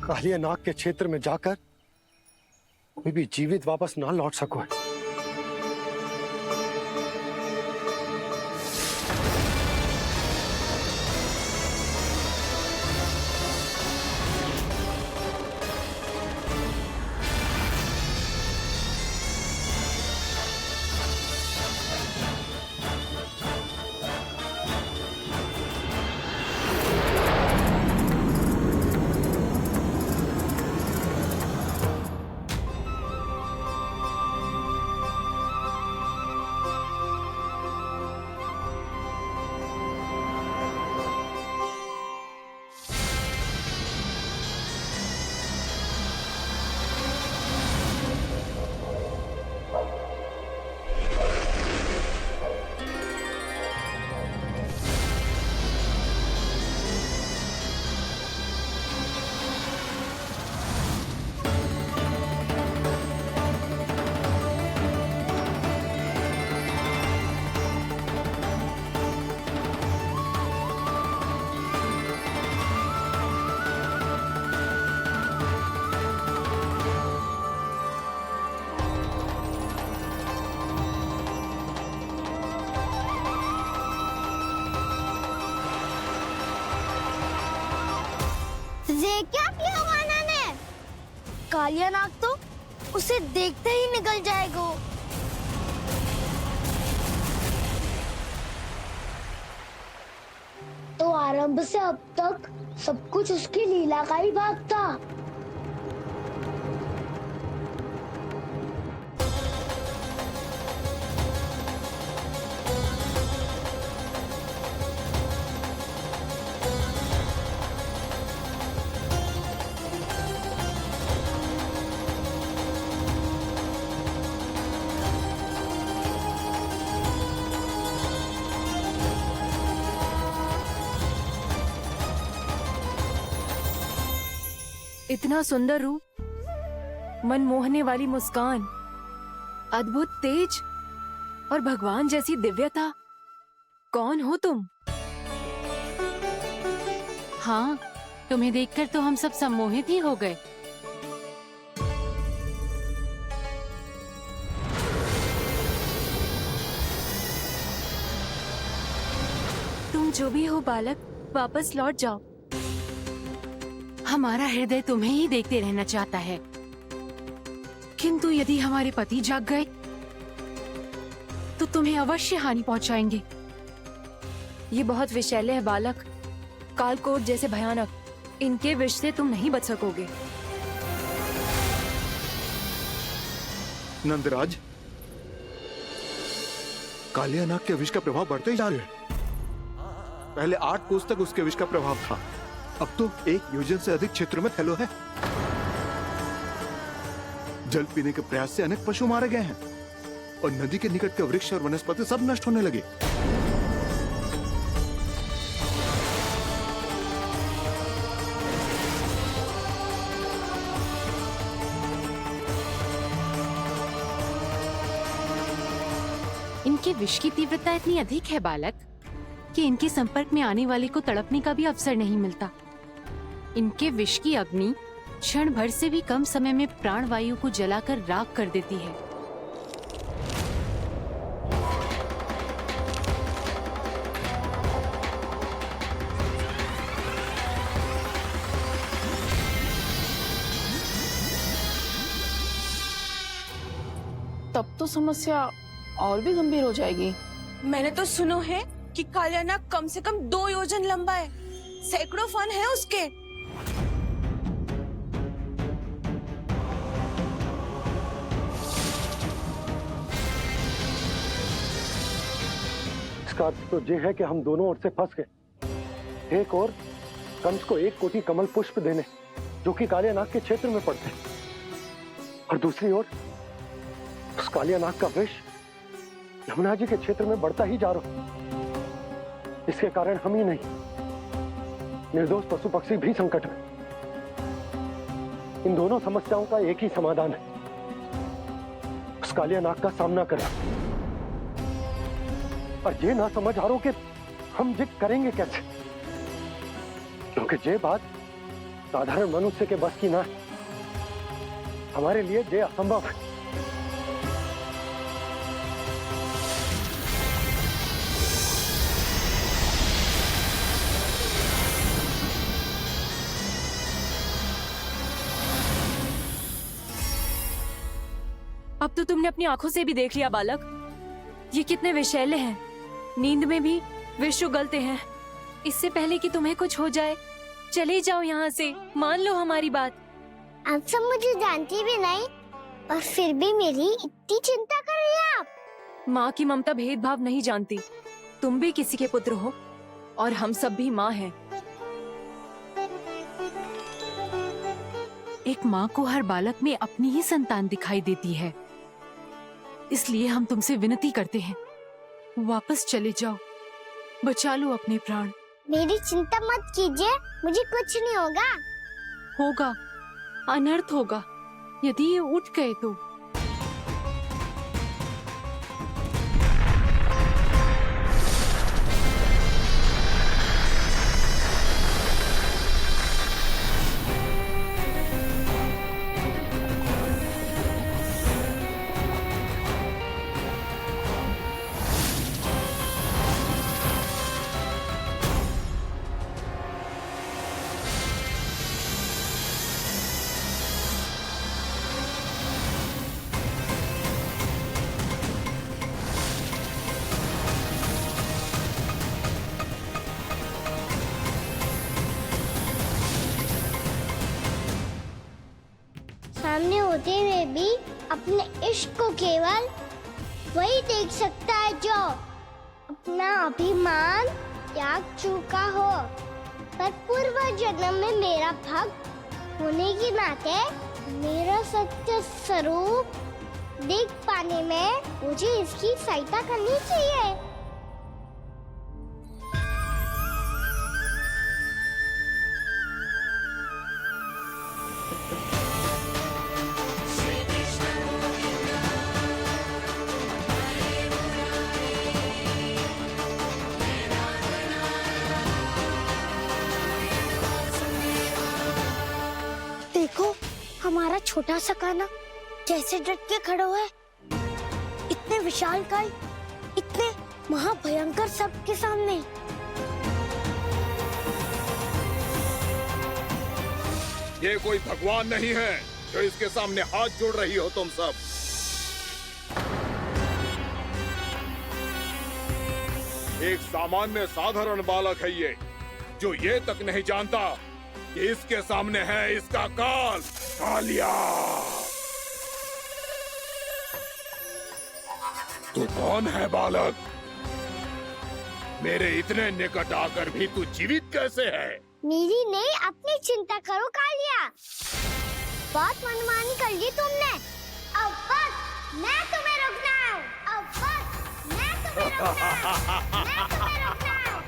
कालिया नाग के क्षेत्र में जाकर कोई भी जीवित वापस ना लौट सको है। ये क्या किया वाना ने? कालिया नाग तो उसे देखते ही निकल जाएगा। तो आरंभ से अब तक सब कुछ उसकी लीला का ही भाग था। इतना सुंदर रूप, मन मोहने वाली मुस्कान, अद्भुत तेज और भगवान जैसी दिव्यता। कौन हो तुम? हाँ, तुम्हें देखकर तो हम सब सम्मोहित ही हो गए। तुम जो भी हो बालक, वापस लौट जाओ। हमारा हृदय तुम्हें ही देखते रहना चाहता है, किंतु यदि हमारे पति जाग गए तो तुम्हें अवश्य हानि पहुंचाएंगे। ये बहुत विषैले है बालक, कालकोट जैसे भयानक। इनके विष से तुम नहीं बच सकोगे। नंदराज, कालिया नाग के विष का प्रभाव बढ़ते ही जा रहा है। पहले 8 कोस तक उसके विष का प्रभाव था, अब तो 1 योजन से अधिक क्षेत्र में फैलो है। जल पीने के प्रयास से अनेक पशु मारे गए हैं और नदी के निकट के वृक्ष और वनस्पति सब नष्ट होने लगे। इनके विष की तीव्रता इतनी अधिक है बालक कि इनके संपर्क में आने वाले को तड़पने का भी अवसर नहीं मिलता। इनके विष की अग्नि क्षण भर से भी कम समय में प्राण वायु को जलाकर राख कर देती है। तब तो समस्या और भी गंभीर हो जाएगी। मैंने तो सुनो है कि कालिया नाग कम से कम 2 योजन लंबा है, सैकड़ों फन है उसके। इसका अर्थ तो ये है कि हम दोनों ओर से फंस गए। एक और कंस को 1 कोटि कमल पुष्प देने, जो कि कालिया नाग के क्षेत्र में पड़ते, और दूसरी ओर उस कालिया नाग का विष यमुना जी के क्षेत्र में बढ़ता ही जा रहा। इसके कारण हम ही नहीं, निर्दोष पशु पक्षी भी संकट में। इन दोनों समस्याओं का एक ही समाधान है, उस कालिया नाग का सामना करना। और ये ना समझ आ रहा कि हम ये करेंगे कैसे, क्योंकि ये बात साधारण मनुष्य के बस की ना है। हमारे लिए ये असंभव है। अब तो तुमने अपनी आंखों से भी देख लिया बालक, ये कितने विषैले हैं। नींद में भी विष उगलते हैं। इससे पहले कि तुम्हें कुछ हो जाए, चले जाओ यहाँ से। मान लो हमारी बात। आप सब मुझे जानती भी नहीं और फिर भी मेरी इतनी चिंता कर रही हैं आप। माँ की ममता भेदभाव नहीं जानती। तुम भी किसी के पुत्र हो और हम सब भी माँ हैं। एक माँ को हर बालक में अपनी ही संतान दिखाई देती है। इसलिए हम तुमसे विनती करते हैं, वापस चले जाओ, बचा लो अपने प्राण। मेरी चिंता मत कीजिए, मुझे कुछ नहीं होगा। होगा, अनर्थ होगा यदि ये उठ गए तो। सामने होते हुए भी अपने इश्क को केवल वही देख सकता है जो अपना अभिमान त्याग चुका हो। पर पूर्व जन्म में मेरा भक्त होने के नाते मेरा सत्य स्वरूप देख पाने में मुझे इसकी सहायता करनी चाहिए। देखो हमारा छोटा सा कान्हा कैसे डट के खड़ा हुआ है। इतने विशालकाय, इतने महाभयंकर सबके सामने। ये कोई भगवान नहीं है जो इसके सामने हाथ जोड़ रही हो तुम सब। एक सामान्य साधारण बालक है ये, जो ये तक नहीं जानता कि इसके सामने है इसका काल, कालिया। तू कौन है बालक? मेरे इतने निकट आकर भी तू जीवित कैसे है? मेरी नहीं, अपनी चिंता करो कालिया। बहुत मनमानी कर ली तुमने। अब बस, मैं तुम्हें रोकना हूँ। अब बस, मैं तुम्हें रोकना हूँ। मैं तुम्हें रोकना हूँ।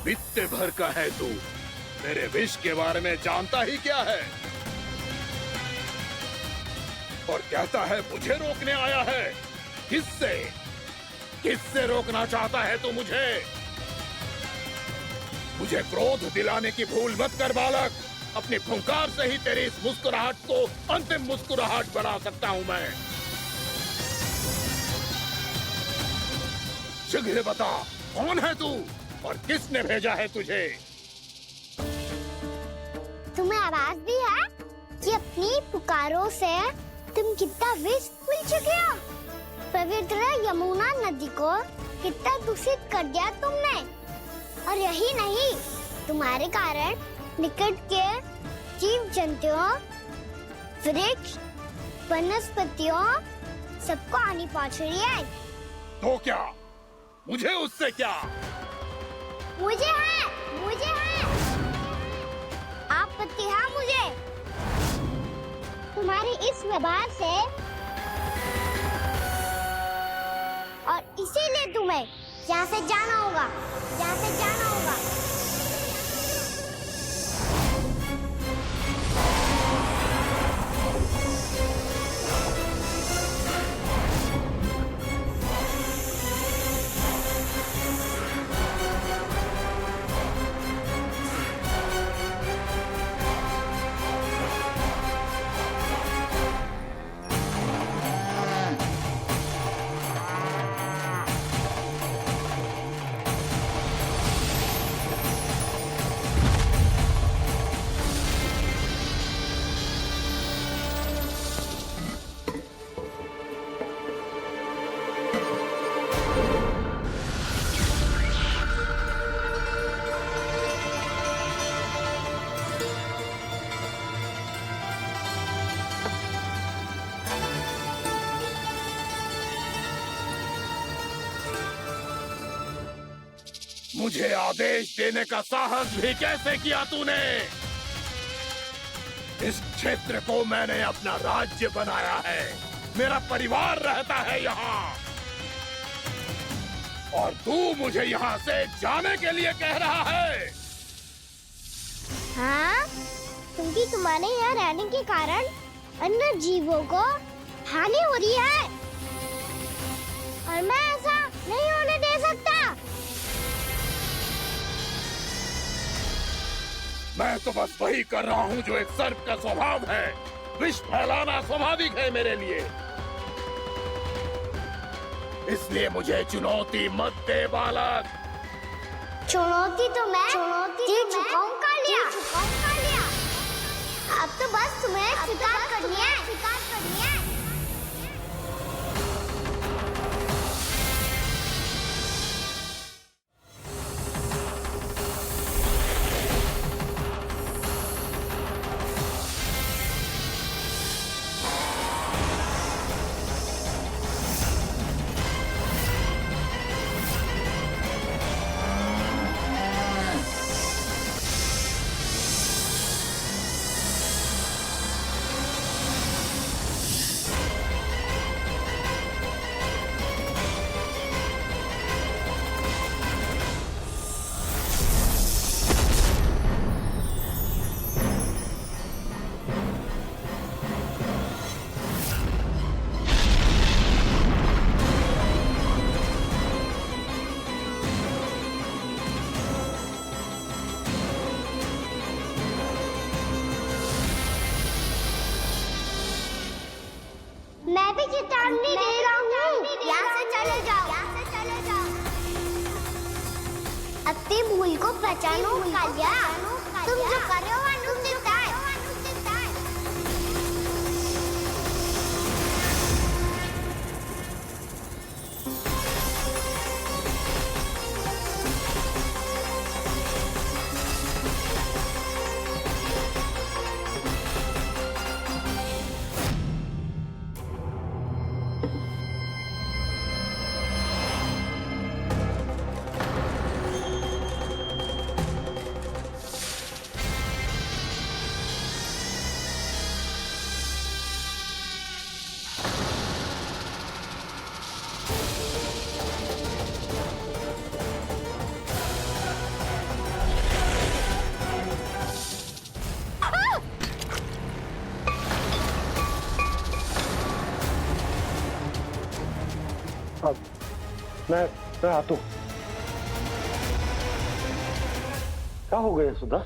बित्ते भर का है तू, मेरे विष के बारे में जानता ही क्या है? और कहता है मुझे रोकने आया है। किससे? किससे रोकना चाहता है तू मुझे? मुझे क्रोध दिलाने की भूल मत कर बालक। अपनी फुंकार से ही तेरी इस मुस्कुराहट को अंतिम मुस्कुराहट बना सकता हूँ मैं। शीघ्र बता, कौन है तू और किसने भेजा है तुझे? तुम्हें आवाज भी है कि अपनी पुकारों से तुम कितना विष भूल चुके हो। पवित्र यमुना नदी को कितना दूषित कर दिया तुमने। और यही नहीं, तुम्हारे कारण निकट के जीव जंतुओं, वृक्ष, वनस्पतियों सबको हानि पहुंच रही है। तो क्या? मुझे उससे क्या? मुझे है, मुझे है। आपत्ति है मुझे तुम्हारी इस व्यवहार से, और इसीलिए तुम्हें यहाँ से जाना होगा, यहाँ से जाना होगा। मुझे आदेश देने का साहस भी कैसे किया तूने? इस क्षेत्र को मैंने अपना राज्य बनाया है, मेरा परिवार रहता है यहाँ, और तू मुझे यहाँ से जाने के लिए कह रहा है? हाँ, क्योंकि तुम्हारे यहाँ रहने के कारण अन्य जीवों को हानि हो रही है और मैं ऐसा नहीं होने दे सकता। मैं तो बस वही कर रहा हूँ जो एक सर्प का स्वभाव है। विष फैलाना स्वाभाविक है मेरे लिए, इसलिए मुझे चुनौती मत दे बालक। चुनौती तो मैं दे चुका हूँ कालिया। अब तो बस तुम्हें शिकार करनी है। मैं भी चेतावनी दे रहा हूँ, यहाँ से चले जाओ। अपनी भूल को पहचानो कालिया, तुम जो कर रहे हो अनुचित है। अब मैं आता हूँ। क्या हो गया सुधा?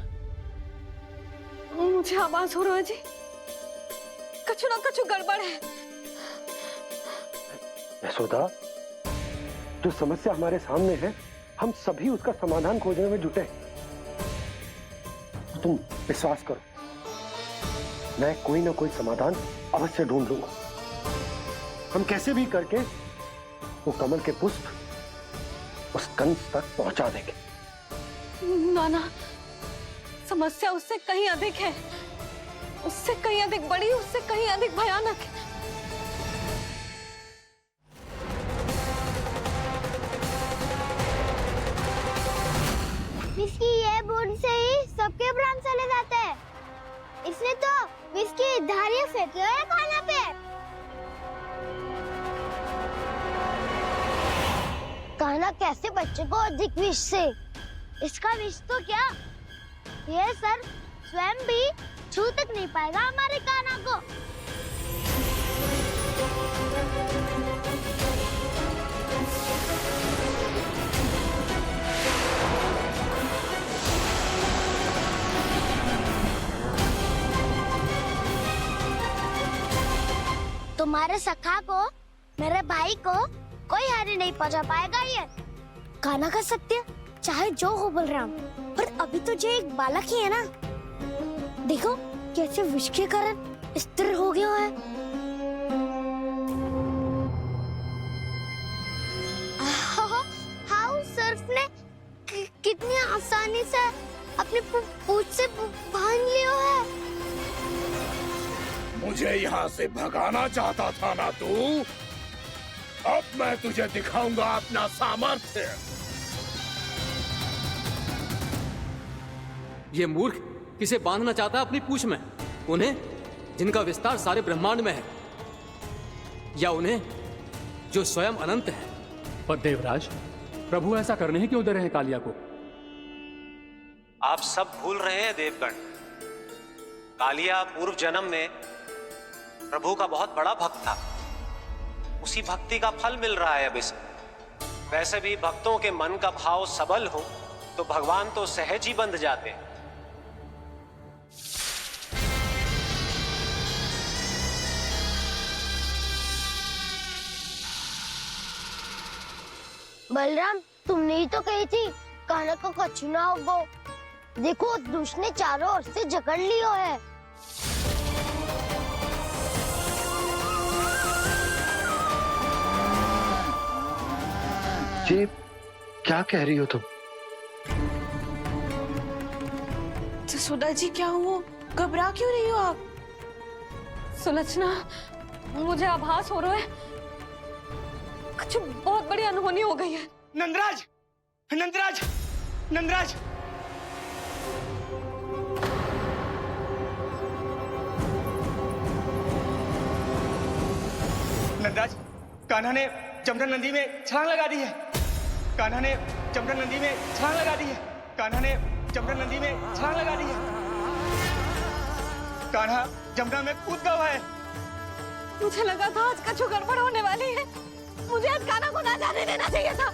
मुझे आवाज हो रहा है जी, कछु ना कछु गड़बड़ है। यशोदा, जो समस्या हमारे सामने है, हम सभी उसका समाधान खोजने में जुटे। तुम विश्वास करो, मैं कोई ना कोई समाधान अवश्य ढूंढ लूंगा। हम कैसे भी करके वो कमल के पुष्प उस कंस तक पहुंचा देंगे। नाना, समस्या उससे कहीं अधिक है, उससे कहीं अधिक बड़ी, उससे कहीं अधिक भयानक है। विस्की ये बूंद से ही सबके प्राण चले जाते हैं। इसने तो विस्की धारियां फेंकी है खाना पे। कान्हा कैसे बच्चे को अधिक विष से? इसका विष तो क्या, ये सर स्वयं भी छू तक नहीं पाएगा हमारे कान्हा को। तुम्हारे सखा को, मेरे भाई को कोई हानि नहीं पहुंचा पाएगा। ये कान्हा का सत्य चाहे जो हो बलराम, पर अभी तो जो एक बालक ही है ना। देखो कैसे विष के कारण स्थिर हो गया है। हाउ सर्फ ने कितनी आसानी से अपनी पूंछ से बांध लिया है। मुझे यहाँ से भगाना चाहता था ना तू? अब मैं तुझे दिखाऊंगा अपना सामर्थ्य। ये मूर्ख किसे बांधना चाहता है अपनी पूंछ में? उन्हें जिनका विस्तार सारे ब्रह्मांड में है, या उन्हें जो स्वयं अनंत है? पर देवराज, प्रभु ऐसा करने ही क्यों दे रहे हैं कालिया को? आप सब भूल रहे हैं देवगण। कालिया पूर्व जन्म में प्रभु का बहुत बड़ा भक्त था। उसी भक्ति का फल मिल रहा है अब इसे। वैसे भी भक्तों के मन का भाव सबल हो तो भगवान तो सहज ही बंध जाते हैं। बलराम, तुमने ही तो कही थी कान्हा को कछु ना होगो। देखो उस दुष्ट ने चारों ओर से जकड़ लियो है। ये क्या कह रही हो तुम? जसोदा जी, क्या हुआ? घबरा क्यों रही हो आप? सुलक्षणा, मुझे आभास हो रहा है कुछ बहुत बड़ी अनहोनी हो गई है। नंदराज, नंदराज, नंदराज! नंदराज, कान्हा ने जमदग्नि नदी में छलांग लगा दी है। कान्हा ने जमदग्नि नदी में छलांग लगा दी है। कान्हा ने जमदग्नि नदी में छलांग लगा दी है। कान्हा जमुना में कूद गया है। मुझे लगा था आज कछु गड़बड़ होने वाली है। मुझे आज कान्हा को ना जाने देना चाहिए था।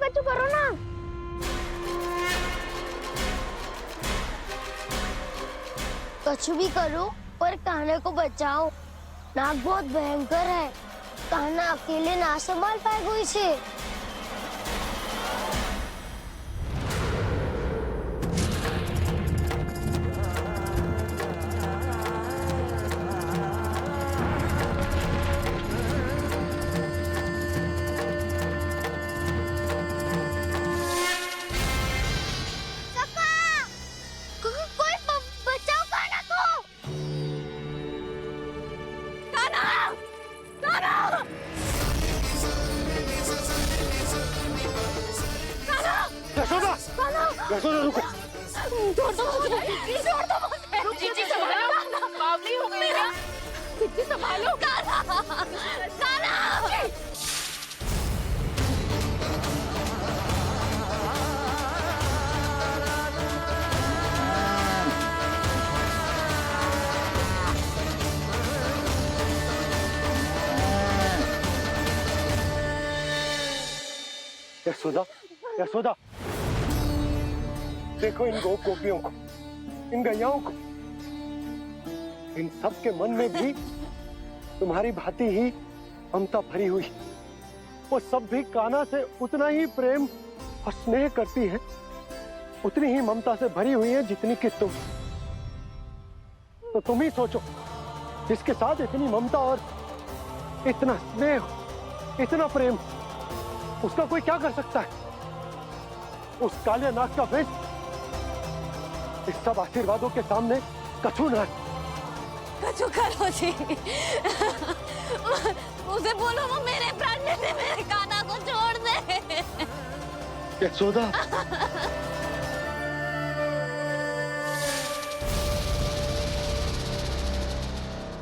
कछु करो ना। कछु भी करो पर कान्हा को बचाओ। नाग बहुत भयंकर है। कान्हा अकेले ना संभाल पाएगा इसे। यशोदा रुको। छोड़ दो मुझे, प्लीज छोड़ दो मुझे। जीजी संभालो, बावली हो गई है। जीजी संभालो। कान्हा, कान्हा। यशोदा, यशोदा, देखो इन गोप गोपियों को, इन गैयाओं को। इन सब के मन में भी तुम्हारी भांति ही ममता भरी हुई। वो सब भी कान्हा से उतना ही प्रेम और स्नेह करती है, उतनी ही ममता से भरी हुई है जितनी कि तुम। तो तुम ही सोचो, जिसके साथ इतनी ममता और इतना स्नेह, इतना प्रेम, उसका कोई क्या कर सकता है? उस काले नाग का विष इस सब आशीर्वादों के सामने कछु न। कछु करो जी। उसे बोलो वो मेरे प्राण ले ले, मेरे कान्हा को छोड़ दे। यशोदा,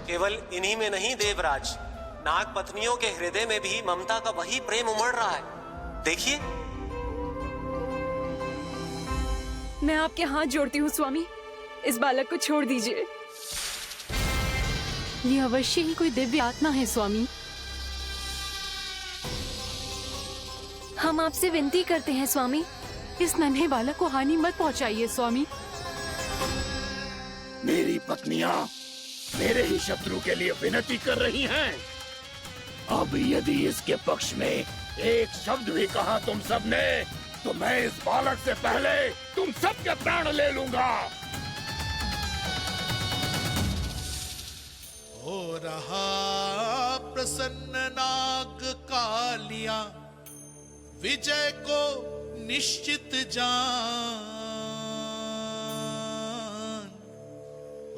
केवल इन्हीं में नहीं देवराज, नाग पत्नियों के हृदय में भी ममता का वही प्रेम उमड़ रहा है। देखिए। मैं आपके हाथ जोड़ती हूँ स्वामी, इस बालक को छोड़ दीजिए। ये अवश्य ही कोई दिव्य आत्मा है स्वामी। हम आपसे विनती करते हैं स्वामी, इस नन्हे बालक को हानि मत पहुंचाइए स्वामी। मेरी पत्नियां मेरे ही शत्रु के लिए विनती कर रही हैं। अब यदि इसके पक्ष में एक शब्द भी कहा तुम सबने, तो मैं इस बालक से पहले तुम सबके प्राण ले लूंगा। हो रहा प्रसन्न नाग कालिया, विजय को निश्चित जान।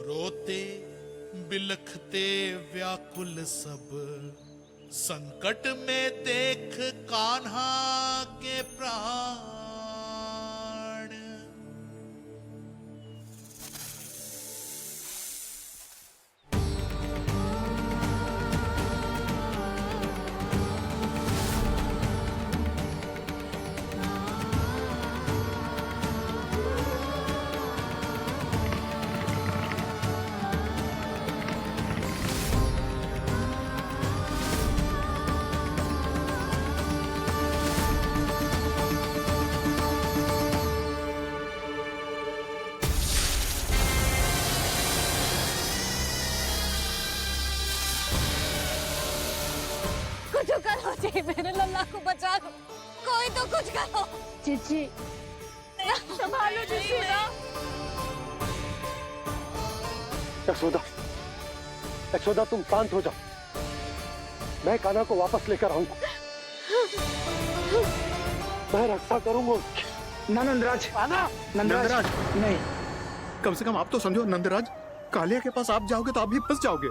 रोते बिलखते व्याकुल सब, संकट में देख कान्हा के प्राण। कुछ करो जी, मेरे लल्ला को बचा लो, कोई तो कुछ करो। जीजी संभालो जसोदा। यशोदा, यशोदा तुम शांत हो जाओ, मैं कान्हा को वापस लेकर आऊंगा। मैं रक्षा करूंगा उसकी। ना नंदराज, नंदराज नहीं। कम से कम आप तो समझो नंदराज, कालिया के पास आप जाओगे तो आप भी फंस जाओगे।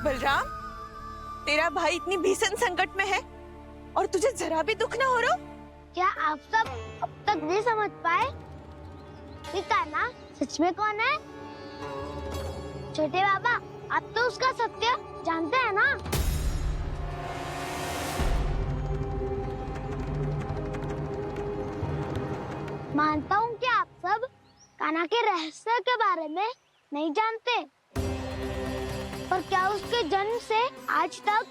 बलराम, तेरा भाई इतनी भीषण संकट में है और तुझे जरा भी दुख ना हो रहा? क्या आप सब अब तक नहीं समझ पाए कि कान्हा सच में कौन है? छोटे बाबा, आप तो उसका सत्य जानते हैं ना? मानता हूँ कि आप सब कान्हा के रहस्य के बारे में नहीं जानते, पर क्या उसके जन्म से आज तक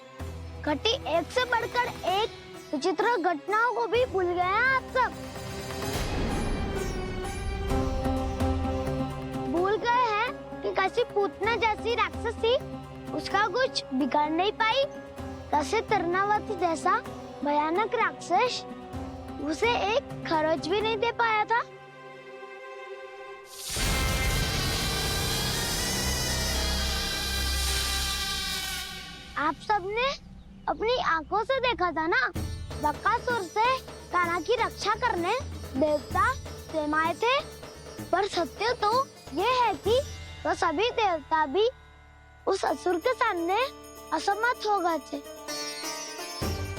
घटी एक से बढ़कर एक विचित्र घटनाओं को भी भूल गए हैं आप सब? भूल गए हैं कि कैसी पूतना जैसी राक्षसी उसका कुछ बिगाड़ नहीं पाई, कैसे तरनावती जैसा भयानक राक्षस उसे एक खरोच भी नहीं दे पाया था। आप सबने अपनी आंखों से देखा था ना, बकासुर से कान्हा की रक्षा करने देवता स्वयं आए थे, पर सत्य तो ये है कि वह सभी देवता भी उस असुर के सामने असमर्थ हो गए थे।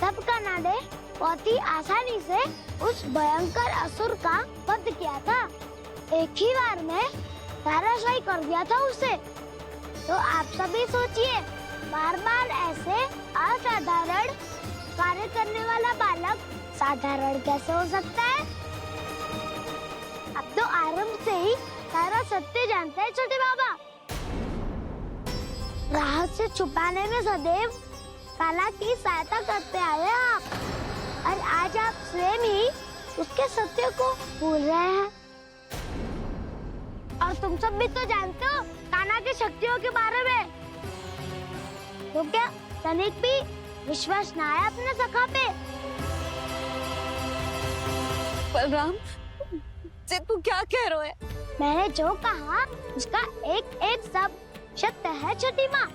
तब कान्हा ने बहुत ही आसानी से उस भयंकर असुर का वध किया था, एक ही बार में धराशायी कर दिया था उसे। तो आप सभी सोचिए, बार बार ऐसे असाधारण कार्य करने वाला बालक साधारण कैसे हो सकता है? अब तो आरंभ से ही सारा सत्य जानते हैं छोटे बाबा। रहस्य छुपाने में सदैव कान्हा की सहायता करते आए हैं आप, और आज आप स्वयं ही उसके सत्य को भूल रहे हैं। और तुम सब भी तो जानते हो कान्हा की शक्तियों के बारे में, तो क्या तनिक भी विश्वास न आया अपने सखा पे? बलराम, जे तू क्या कह रहा है? मैंने जो कहा उसका एक एक शब्द सत्य है छोटी माँ।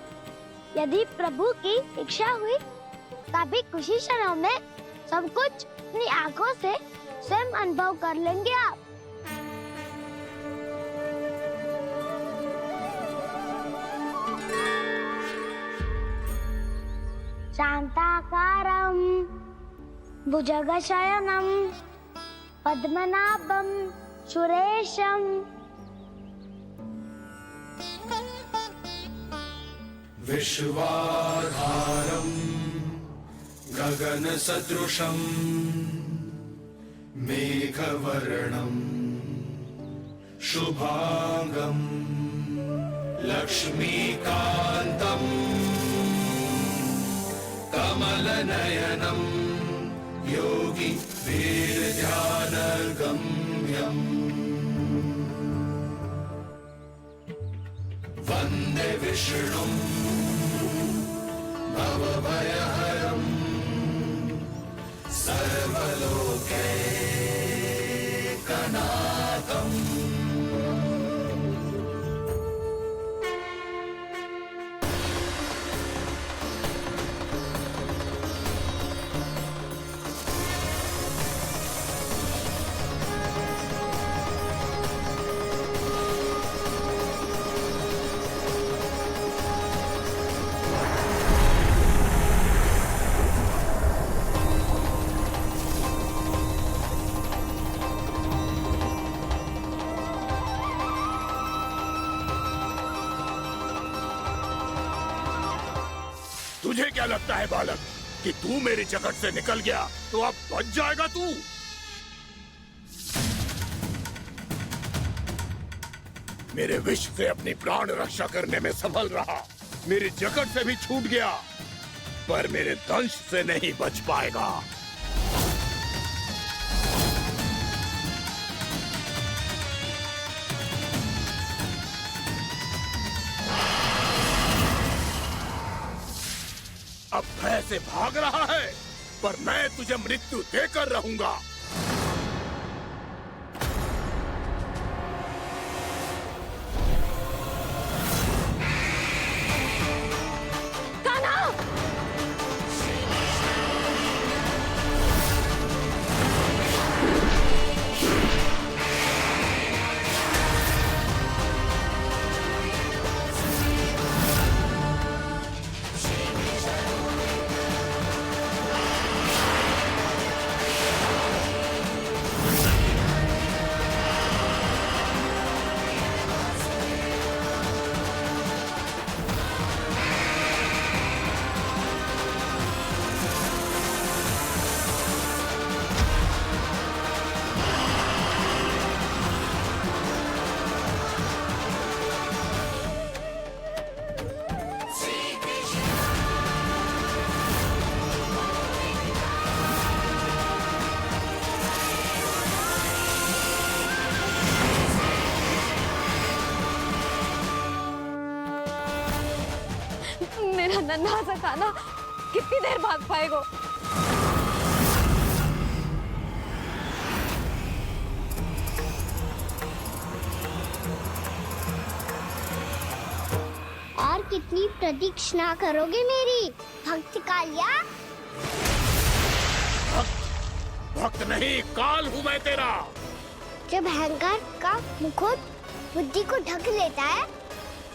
यदि प्रभु की इच्छा हुई तभी कुछ ही क्षणों में सब कुछ अपनी आंखों से स्वयं अनुभव कर लेंगे आप। शांताकारं भुजगशयनं पद्मनाभं सुरेशं विश्वाधारं गगनसदृशं मेघवर्णं शुभांगं लक्ष्मीकान्तं कमल नयनम योगी वीर ध्यान गम्यम वंदे विष्णु भवभयहरम सर्वलोकैकनाथम। तुझे क्या लगता है बालक कि तू मेरी जगत से निकल गया तो अब बच जाएगा तू? मेरे विष से अपनी प्राण रक्षा करने में सफल रहा, मेरी जगत से भी छूट गया, पर मेरे दंश से नहीं बच पाएगा। अब भय से भाग रहा है, पर मैं तुझे मृत्यु देकर रहूंगा। मेरा नन्हा सा कान्हा कितनी देर भाग पाएगा? और कितनी प्रतीक्षा करोगे मेरी भक्त कालिया? भक्त नहीं, काल हूँ मैं तेरा। जब अहंकार का मुकुट बुद्धि को ढक लेता है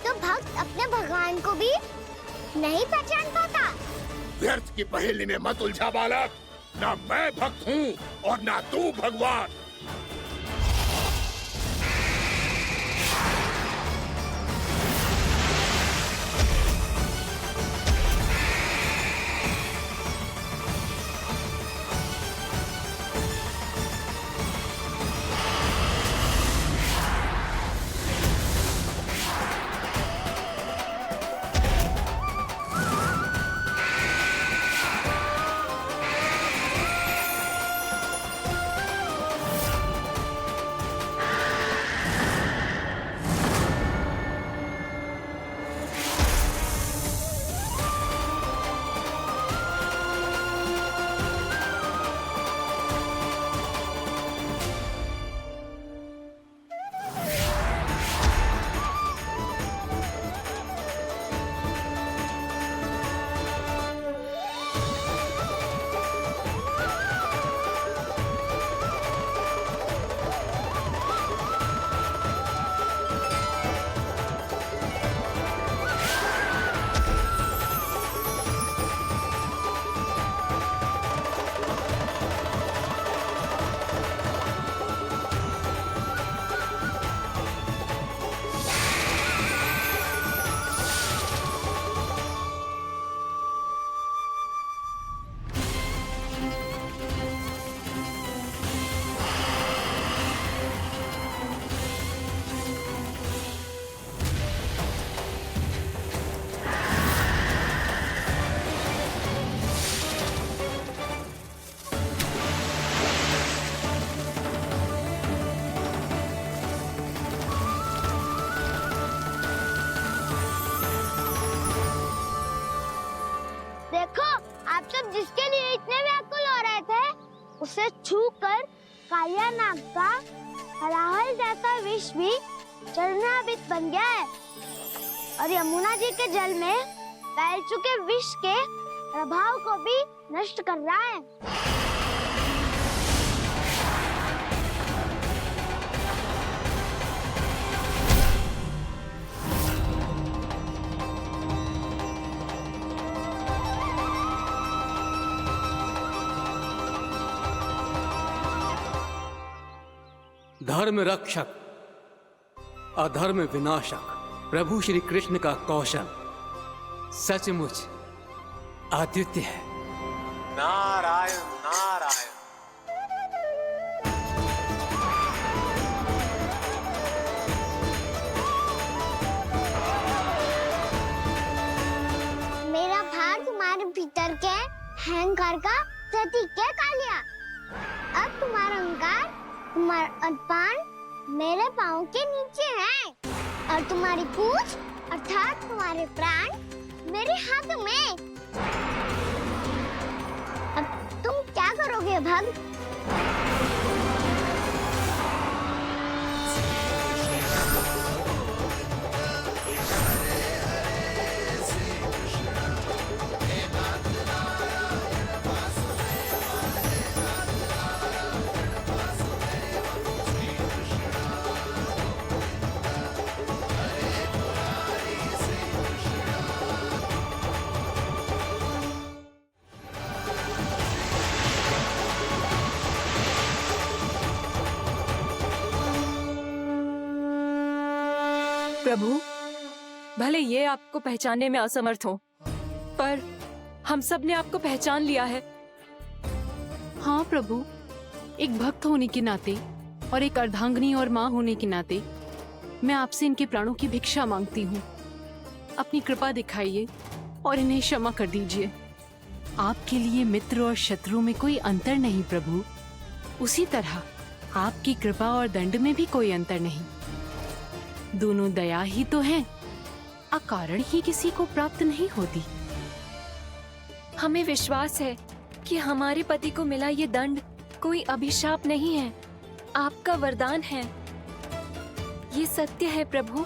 तो भक्त अपने भगवान को भी नहीं पहचान पाता। व्यर्थ की पहेली में मत उलझा बालक, ना मैं भक्त हूँ और ना तू भगवान। आप जिसके लिए इतने व्याकुल हो रहे थे, उसे छूकर कालिया नाग का हलाहल जैसा विष भी चरणामृत बन गया है और यमुना जी के जल में फैल चुके विष के प्रभाव को भी नष्ट कर रहा है। धर्म रक्षक, अधर्म विनाशक प्रभु श्री कृष्ण का कौशल सचमुच अद्वितीय है। नारायण नारायण। मेरा भार तुम्हारे भीतर के अहंकार का प्रतीक है कालिया। अब तुम्हारा अहंकार, तुम्हारा अभिमान मेरे पाँव के नीचे है और तुम्हारी पूंछ अर्थात तुम्हारे प्राण मेरे हाथ में। अब तुम क्या करोगे भक्त? प्रभु, भले ये आपको पहचानने में असमर्थ हो, पर हम सब ने आपको पहचान लिया है। हाँ प्रभु, एक भक्त होने के नाते और एक अर्धांगिनी और माँ होने के नाते मैं आपसे इनके प्राणों की भिक्षा मांगती हूँ। अपनी कृपा दिखाइए और इन्हें क्षमा कर दीजिए। आपके लिए मित्र और शत्रु में कोई अंतर नहीं प्रभु। उसी तरह आपकी कृपा और दंड में भी कोई अंतर नहीं। दोनों दया ही तो है, अकारण ही किसी को प्राप्त नहीं होती। हमें विश्वास है कि हमारे पति को मिला ये दंड कोई अभिशाप नहीं है, आपका वरदान है। ये सत्य है प्रभु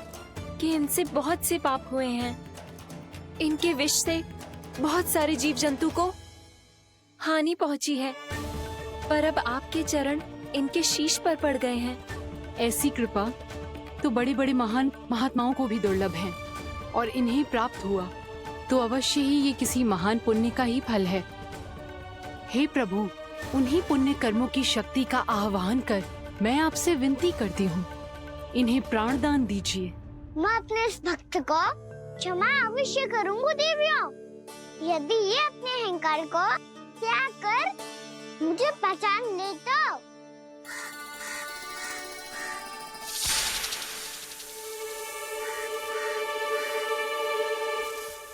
कि इनसे बहुत से पाप हुए हैं। इनके विष से बहुत सारे जीव जंतु को हानि पहुंची है, पर अब आपके चरण इनके शीश पर पड़ गए हैं। ऐसी कृपा तो बड़े बड़े महान महात्माओं को भी दुर्लभ है, और इन्हें प्राप्त हुआ तो अवश्य ही ये किसी महान पुण्य का ही फल है। हे प्रभु, उन्हीं पुण्य कर्मों की शक्ति का आह्वान कर मैं आपसे विनती करती हूँ, इन्हें प्राणदान दीजिए। मैं अपने इस भक्त को क्षमा अवश्य करूंगी देवियों, यदि ये अपने अहंकार को त्याग कर मुझे पहचान ले तो।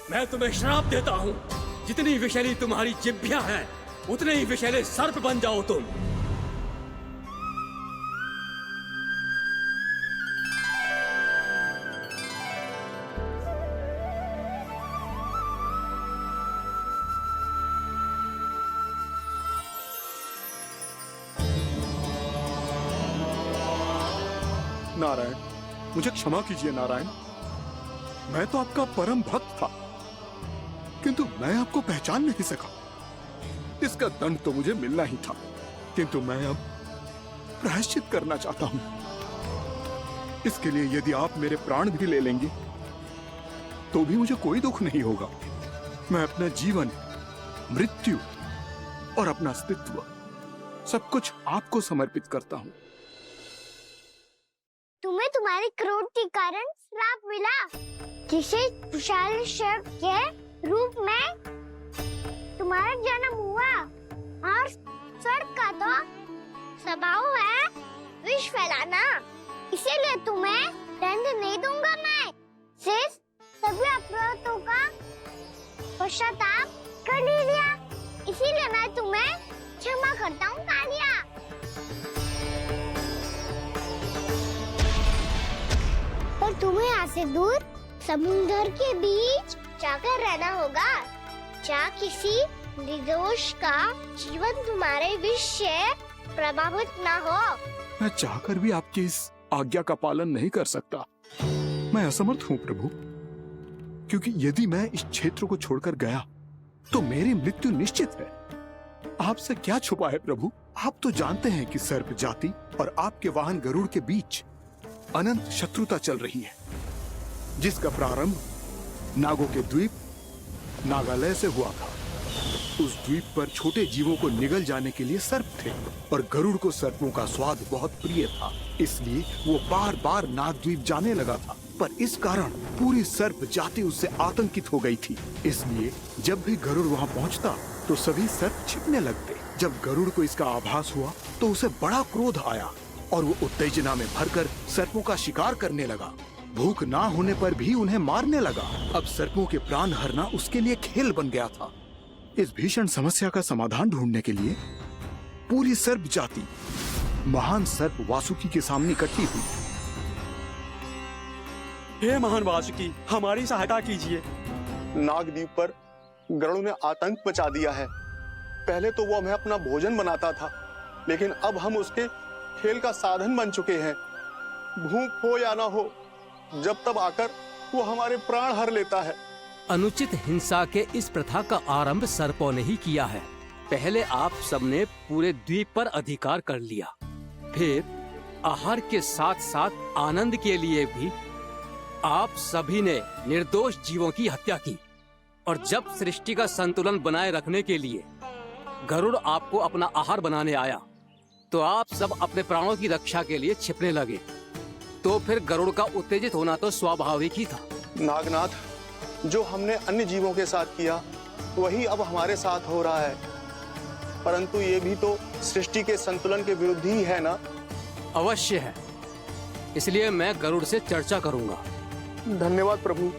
मैं तुम्हें श्राप देता हूँ, जितनी विषैली तुम्हारी जिह्वा है उतने ही विषैले सर्प बन जाओ तुम। नारायण, मुझे क्षमा कीजिए नारायण। मैं तो आपका परम भक्त था, किंतु मैं आपको पहचान नहीं सका। इसका दंड तो मुझे मिलना ही था, किंतु मैं अब प्रायश्चित करना चाहता हूं। इसके लिए यदि आप मेरे प्राण भी ले लेंगे तो भी मुझे कोई दुख नहीं होगा। मैं अपना जीवन, मृत्यु और अपना अस्तित्व सब कुछ आपको समर्पित करता हूं। तुम्हें तुम्हारे क्रोध के कारण श्राप मिला, जिसे विशाल सर्प के रूप में तुम्हारा जन्म हुआ, और सर्प का तो स्वभाव है विष फैलाना। इसीलिए तुम्हें दंड नहीं दूंगा मैं, सिर्फ सभी अपराधों का पश्चाताप कर लिया। इसीलिए मैं तुम्हें क्षमा करता हूँ कालिया। पर तुम्हें यहाँ से दूर समुद्र के बीच जाकर रहना होगा, जहाँ किसी निर्दोष का जीवन तुम्हारे विष से प्रभावित ना हो। मैं चाहकर भी आपकी इस आज्ञा का पालन नहीं कर सकता। मैं असमर्थ हूँ प्रभु, क्योंकि यदि मैं इस क्षेत्र को छोड़कर गया तो मेरी मृत्यु निश्चित है। आपसे क्या छुपा है प्रभु? आप तो जानते हैं कि सर्प जाति और आपके वाहन गरुड़ के बीच अनंत शत्रुता चल रही है, जिसका प्रारंभ नागों के द्वीप नागालय से हुआ था। उस द्वीप पर छोटे जीवों को निगल जाने के लिए सर्प थे और गरुड़ को सर्पों का स्वाद बहुत प्रिय था, इसलिए वो बार बार नागद्वीप जाने लगा था। पर इस कारण पूरी सर्प जाति उससे आतंकित हो गई थी, इसलिए जब भी गरुड़ वहाँ पहुँचता तो सभी सर्प छिपने लगते। जब गरुड़ को इसका आभास हुआ तो उसे बड़ा क्रोध आया और वो उत्तेजना में भरकर सर्पों का शिकार करने लगा। भूख ना होने पर भी उन्हें मारने लगा। अब सर्पों के प्राण हरना उसके लिए खेल बन गया था। इस भीषण समस्या का समाधान ढूंढने के लिए पूरी सर्प जाति महान सर्प वासुकी के सामने इकट्ठी हुई। हे महान वासुकी, हमारी सहायता कीजिए। नागद्वीप पर गरुड़ ने आतंक मचा दिया है। पहले तो वो हमें अपना भोजन बनाता था, लेकिन अब हम उसके खेल का साधन बन चुके हैं। भूख हो या ना हो, जब तब आकर वो हमारे प्राण हर लेता है। अनुचित हिंसा के इस प्रथा का आरंभ सर्पों ने ही किया है। पहले आप सबने पूरे द्वीप पर अधिकार कर लिया, फिर आहार के साथ साथ आनंद के लिए भी आप सभी ने निर्दोष जीवों की हत्या की। और जब सृष्टि का संतुलन बनाए रखने के लिए गरुड़ आपको अपना आहार बनाने आया, तो आप सब अपने प्राणों की रक्षा के लिए छिपने लगे। तो फिर गरुड़ का उत्तेजित होना तो स्वाभाविक ही था। नागनाथ, जो हमने अन्य जीवों के साथ किया वही अब हमारे साथ हो रहा है, परंतु ये भी तो सृष्टि के संतुलन के विरुद्ध ही है ना? अवश्य है, इसलिए मैं गरुड़ से चर्चा करूंगा। धन्यवाद प्रभु।